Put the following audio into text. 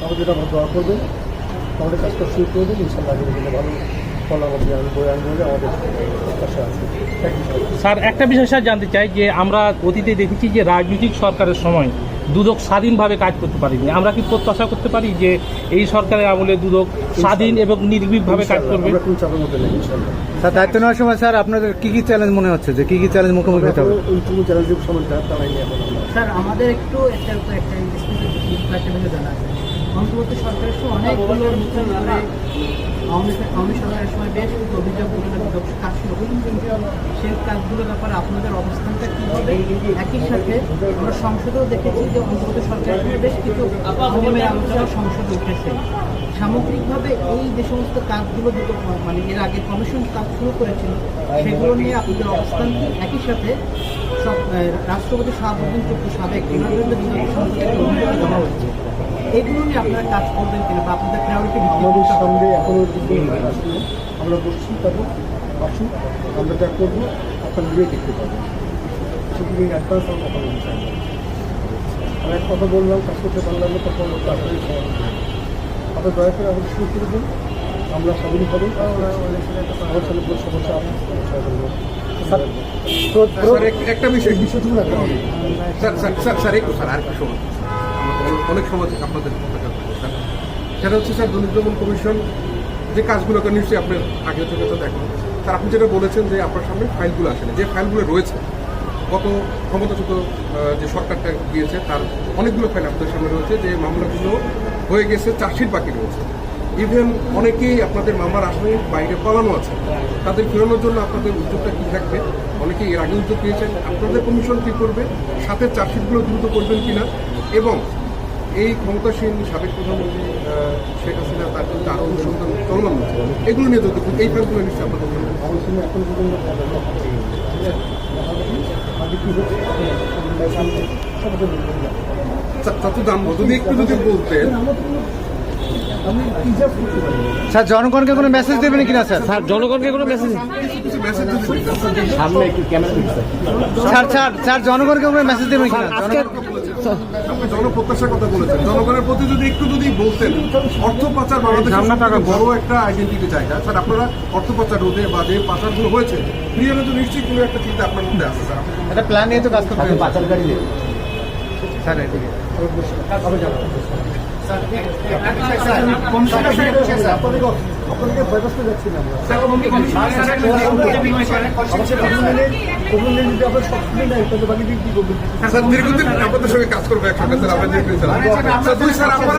আমাদের যেটা আমার দোয়া করবেন, আমাদের কাজটা শুরু করে দেন, ইনশাল্লাহ আগামী দিনে ভালো ফল আমাদের আমি বই আনবো বলে আমাদের প্রত্যাশা আছে। স্যার একটা বিষয় স্যার জানতে চাই যে আমরা অতীতে দেখেছি যে রাজনৈতিক সরকারের সময় দুদক স্বাধীনভাবে কাজ করতে পারিনি, আমরা কি প্রত্যাশা করতে পারি যে এই সরকারের আমলে দুদক স্বাধীন এবং নির্ভীকভাবে কাজ করবে? আমরা কোনো চাপের মধ্যে নেই ইনশাল্লাহ। স্যার দায়িত্ব নেওয়ার সময় স্যার আপনাদের কি চ্যালেঞ্জ মনে হচ্ছে, যে কি চ্যালেঞ্জ মুখোমুখি হতে হবে? ওইটুকু চ্যালেঞ্জের সময় তারাই নিয়ে এখন আমরা স্যার আমাদের একটু একটা স্পেসিফিক জানা আছে। অন্তর্বর্তী সরকারের সময় অনেকগুলো নতুন করে আওয়ামী সরকারের সময় বেশ কিছু অভিযোগগুলো কাজ শুরু করুন, সেই কাজগুলোর ব্যাপারে আপনাদের অবস্থানটা কী হবে? একই সাথে আমরা সংসদেও দেখেছি যে অন্তর্বর্তী সরকারের সময় বেশ কিছু নিয়মের আলোচনা সংসদে উঠেছে। সামগ্রিকভাবে এই যে সমস্ত কাজগুলো দুটো মানে এর আগে কমিশন কাজ শুরু করেছিল, সেগুলো নিয়ে আপনাদের অবস্থান কি? একই সাথে সব রাষ্ট্রপতি শাহাবুদ্দিন চুপ্পু সাবেক ওনার বিরুদ্ধে দুদকের সংসদে একটা অভিযোগ জমা হচ্ছে, এগুলো নিয়ে আপনারা কাজ করবেন কিনা বা আপনাদের প্রায়োরিটি? আমাদের সামনে এখনো আসলে আমরা বসছি, তারপর আসুন আমরা যা করবো আপনার নিজেই দেখতে পাবেন। সেগুলি অ্যাডভান্স আমার কথা বলতে চাই না। আমি এক কথা বললাম, কাজ করতে পারলাম না, তখন আসলেই সমাধান। আপনার দয়া করে আমাদের শুরু করে দিন, আমরা সবাই হবে আমার সাথে সমস্যা একটা বিষয় বিষয়টুকু রাখতে হবে। স্যার একটু স্যার আর একটু সময় অনেক সময় থেকে আপনাদের স্যার, সেটা হচ্ছে স্যার দুর্নীতি দমন কমিশন যে কাজগুলো করে নিশ্চয়ই আপনার আগে থেকে তো দেখেন স্যার। আপনি যেটা বলেছেন যে আপনার সামনে ফাইলগুলো আসেনি, যে ফাইলগুলো রয়েছে গত ক্ষমতাচ্যুত যে সরকারটা গিয়েছে তার অনেকগুলো ফাইল আপনাদের সামনে রয়েছে, যে মামলাগুলো হয়ে গেছে, চার্জশিট বাকি রয়েছে। ইভেন অনেকেই আপনাদের মামলার আসামি বাইরে পালানো আছে, তাদের ফেরানোর জন্য আপনাদের উদ্যোগটা কী থাকবে? অনেকেই এর আগে উদ্যোগ নিয়েছেন, আপনাদের কমিশন কী করবে? সাথে চার্জশিটগুলো দ্রুত করবেন কিনা? এবং এই ক্ষমতাসীন সাবেক প্রধানমন্ত্রী শেখ হাসিনা তার কিন্তু আরও অনুসন্ধান চলমান হচ্ছে, এগুলো নিয়ে যদি এই ফাইলগুলো নিশ্চয়ই আপনাদের আমার সঙ্গে এখন পর্যন্ত তো জানবো যদি একটু যদি বলতেন। স্যার জনগণকে কোনো মেসেজ দেবেন কিনা স্যার? স্যার জনগণকে কোনো মেসেজ স্যার জনগণকে কোনো মেসেজ দেবেন কিনা? আপনি জনপ্রত্যাশার কথা বলেছেন, জনগণের প্রতি যদি একটু যদি বলতেন। অর্থ পাচার বাংলাদেশের বড় একটা আইডেন্টিটি জায়গা স্যার, আপনারা অর্থ পাচার রোধে বা যে পাচারগুলো হয়েছে ক্লিয়ারে তো নিশ্চয়ই কোনো একটা চিন্তা আপনার মধ্যে আছে স্যার। একটা প্ল্যান নিয়ে তো কাজ করতে হবে পাচারকারী স্যার। আপনাদেরকে ব্যবস্থা যাচ্ছি না আমরা। স্যার দীর্ঘদিন আপনাদের সঙ্গে কাজ করবো একসঙ্গে স্যার, আমরা